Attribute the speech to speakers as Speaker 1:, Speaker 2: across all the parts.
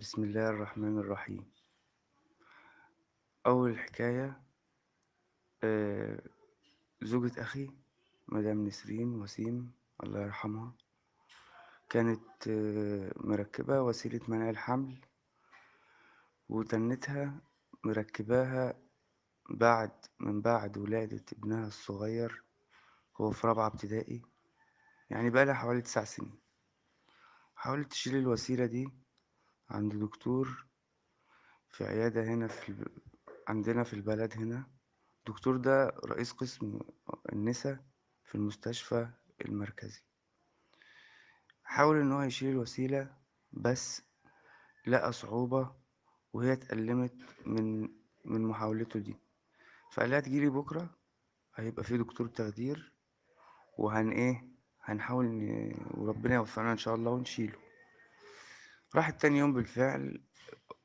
Speaker 1: بسم الله الرحمن الرحيم. أول حكاية، آه، زوجة أخي مدام نسرين وسيم الله يرحمها كانت مركبة وسيلة منع الحمل، وتنتها مركباها من بعد ولادة ابنها الصغير. هو في رابعة ابتدائي، يعني بقالها حوالي 9 سنين. حاولت تشيل الوسيلة دي عند دكتور في عيادة هنا عندنا في البلد هنا. الدكتور ده رئيس قسم النساء في المستشفى المركزي. حاول إن هو يشيل الوسيلة، بس لقى صعوبة، وهي اتألمت من محاولته دي. فقال لها تجيلي بكرة، هيبقى في دكتور تخدير، هنحاول وربنا يوفقنا إن شاء الله ونشيله. راحت تاني يوم بالفعل،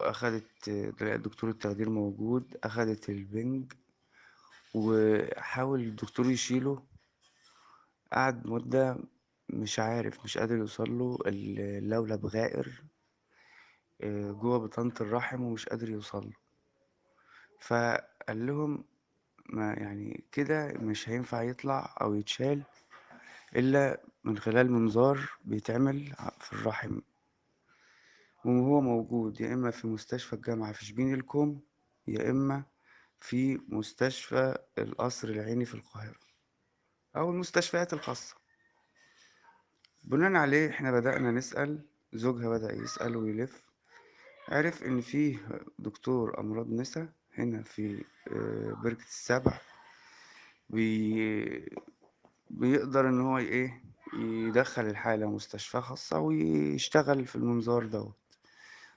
Speaker 1: أخدت لقت دكتور التخدير موجود، أخدت البنج وحاول الدكتور يشيله. قعد مدة مش قادر يوصله، اللولب غائر جوه بطانة الرحم ومش قادر يوصله. فقال لهم ما يعني كده مش هينفع يطلع أو يتشال إلا من خلال منظار بيتعمل في الرحم، وهو موجود يا إما في مستشفى الجامعة في شبين الكوم، يا إما في مستشفى القصر العيني في القاهرة أو المستشفيات الخاصة. بناء عليه احنا بدأنا نسأل، زوجها بدأ يسأل ويلف، عرف إن فيه دكتور أمراض نسا هنا في بركة السبع. بي... بيقدر إن هو يدخل الحالة مستشفى خاصة ويشتغل في المنظار دوت.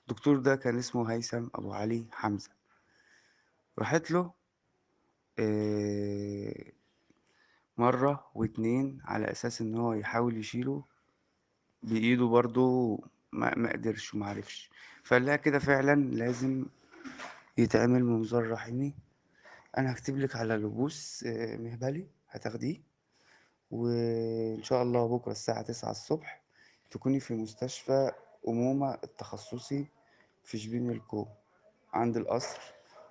Speaker 1: الدكتور ده كان اسمه هيثم أبو علي حمزة. راحت له آه، مرة واتنين على أساس إن هو يحاول يشيله بإيده برضو، ما قدرش ومعرفش. فقال لها كده فعلا لازم يتعمل منظار رحمي. انا هكتب لك على لبوس مهبلي هتاخديه، وان شاء الله بكره الساعه 9 الصبح تكوني في مستشفى أمومة التخصصي في شبين الكو عند القصر.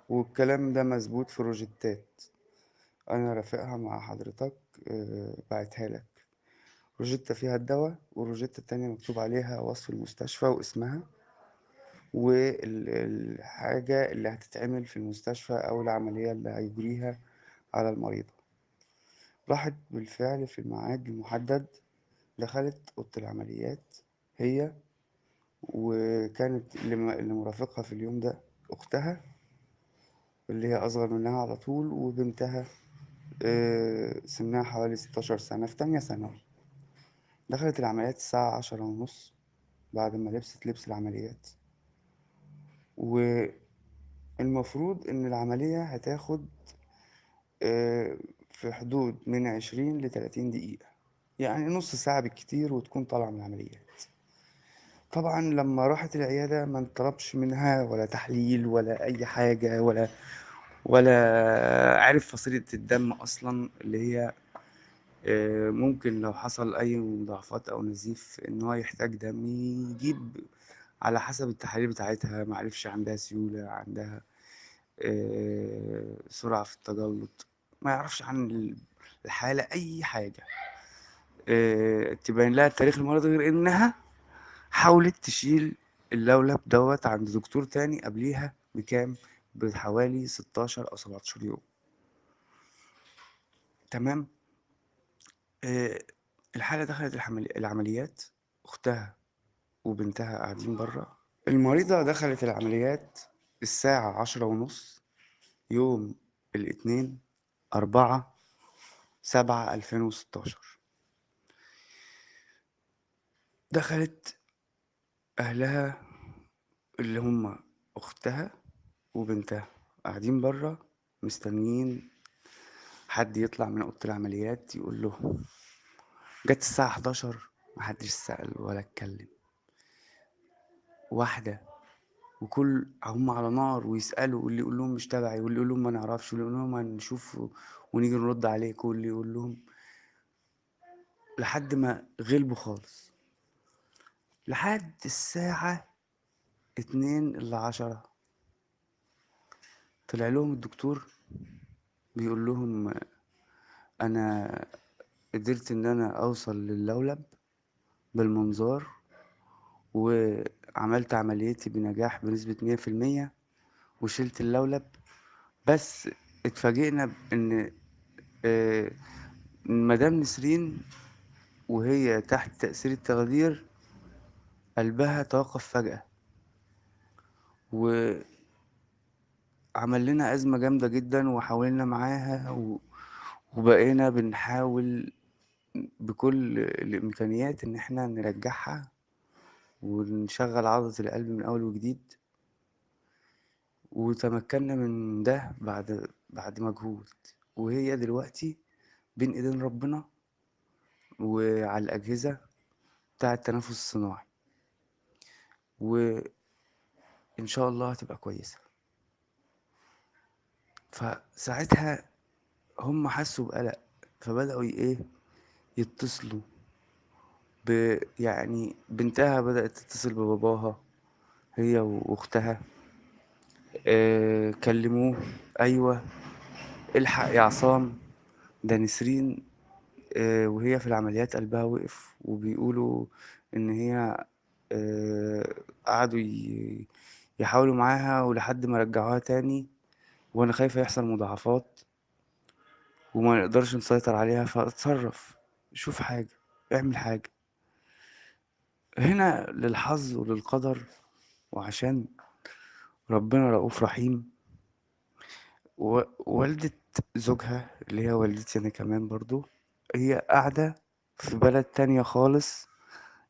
Speaker 1: والكلام ده مظبوط في روجيتات، انا رافقها مع حضرتك، بعتها لك. روجيتا فيها الدواء، والروجيتا التانية مكتوب عليها وصف المستشفى واسمها والحاجة اللي هتتعمل في المستشفى أو العملية اللي هيجريها على المريضة. راحت بالفعل في الميعاد المحدد، دخلت أوضة العمليات هي، وكانت اللي مرافقها في اليوم ده أختها اللي هي أصغر منها على طول، وبنتها سنها حوالي 16 سنة في تانية ثانوي. دخلت العمليات الساعة 10:30 بعد ما لبست لبس العمليات. والمفروض إن العملية هتاخد آه، في حدود من 20 ل 30 دقيقة، يعني نص ساعة بالكتير وتكون طالعة من العملية. طبعا لما راحت العيادة ما انطلبش منها ولا تحليل ولا أي حاجة، ولا عرف فصيلة الدم أصلا اللي هي ممكن لو حصل أي مضاعفات أو نزيف إن هو يحتاج دم يجيب على حسب التحاليل بتاعتها. معرفش عندها سيولة، عندها سرعة في التجلط، ما يعرفش عن الحالة أي حاجة تبين لها التاريخ المرضي، غير إنها حاولت تشيل اللولب دوت عند دكتور تاني قبليها بكام، بحوالي 16 أو 17 يوم. تمام. آه، الحالة دخلت العمليات، أختها وبنتها قاعدين برا. المريضة دخلت العمليات الساعة 10:30 يوم الاثنين 4/7/2016. دخلت أهلها اللي هم أختها وبنتها قاعدين برا مستنيين حد يطلع من أوضة العمليات يقول له. جت الساعة 11 محدش سأل ولا اتكلم. واحدة، وكل هم على نار ويسألوا، واللي يقول لهم مش تبعي، واللي يقول لهم ما نعرفش، واللي يقول لهم هنشوف ونيجي نرد عليك، واللي يقول لهم، لحد ما غلبوا خالص. لحد الساعة 2 ل10. طلع لهم الدكتور بيقول لهم أنا قدرت إن أنا أوصل للولب بالمنظار، وعملت عمليتي بنجاح بنسبة 100%، وشلت اللولب. بس اتفاجئنا بإن آه، مدام نسرين وهي تحت تأثير التخدير قلبها توقف فجأة، وعمل لنا أزمة جامدة جدا، وحاولنا معاها وبقينا بنحاول بكل الإمكانيات إن احنا نرجعها ونشغل عضلة القلب من أول وجديد. وتمكنا من ده بعد مجهود، وهي دلوقتي بين ايدين ربنا وعلى الأجهزة بتاعة التنفس الصناعي، وإن شاء الله هتبقى كويسة. فساعتها هم حسوا بقلق، فبدأوا يتصلوا يعني بنتها بدأت تتصل بباباها، هي وأختها. كلموه: أيوة، الحق يا عصام، ده نسرين وهي في العمليات قلبها وقف، وبيقولوا إن هي آه، قعدوا يحاولوا معاها ولحد ما رجعوها تاني، وأنا خايفة يحصل مضاعفات وما نقدرش نسيطر عليها. فاتصرف، شوف حاجة، اعمل حاجة. هنا للحظ وللقدر، وعشان ربنا رؤوف رحيم، والدة زوجها اللي هي والدتي أنا كمان برضو، هي قاعدة في بلد تانية خالص،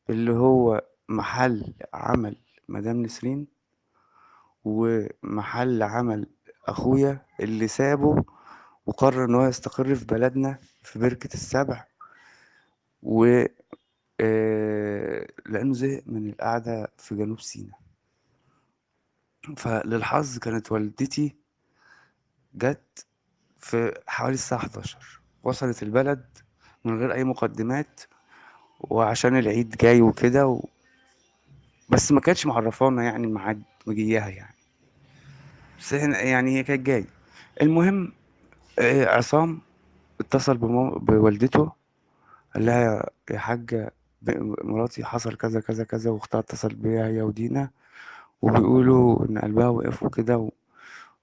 Speaker 1: اللي هو محل عمل مدام نسرين ومحل عمل أخويا اللي سابه وقرر إن هو يستقر في بلدنا في بركة السبع. و لأنه زهق من القعدة في جنوب سيناء. فللحظ كانت والدتي جت في حوالي الساعة 11، وصلت البلد من غير أي مقدمات، وعشان العيد جاي وكده بس ما كانتش معرفانا يعني الميعاد مجيها يعني. بس يعني هي كانت جاية. المهم عصام اتصل بوالدته، قال لها: يا حاجة، مراتي حصل كذا كذا كذا، واختها اتصل بيا هي ودينا، وبيقولوا إن قلبها وقف وكده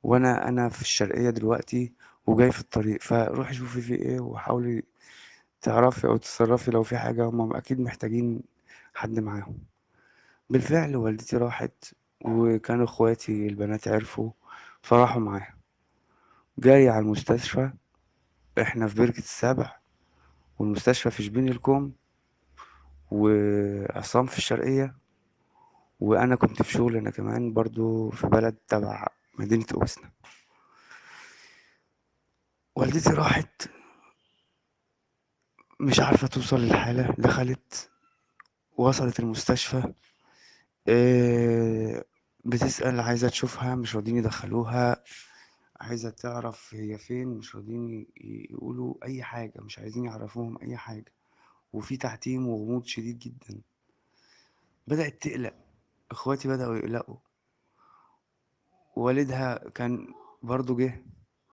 Speaker 1: وأنا في الشرقية دلوقتي وجاي في الطريق، فروحي شوفي في إيه وحاولي تعرفي أو تتصرفي لو في حاجة، هم أكيد محتاجين حد معاهم. بالفعل والدتي راحت، وكانوا اخواتي البنات عرفوا فراحوا معاها. جاي على المستشفى، احنا في بركة السبع والمستشفى في شبين الكوم، وعصام في الشرقية، وانا كنت في شغل انا كمان برضو في بلد تبع مدينة اوسنا. والدتي راحت مش عارفة توصل للحالة، دخلت وصلت المستشفى. اه بتسأل، عايزة تشوفها، مش راضيين يدخلوها. عايزة تعرف هي فين، مش راضيين يقولوا أي حاجة، مش عايزين يعرفوهم أي حاجة. وفي تحتيم وغموض شديد جدا. بدأت تقلق، اخواتي بدأوا يقلقوا. والدها كان برضو جه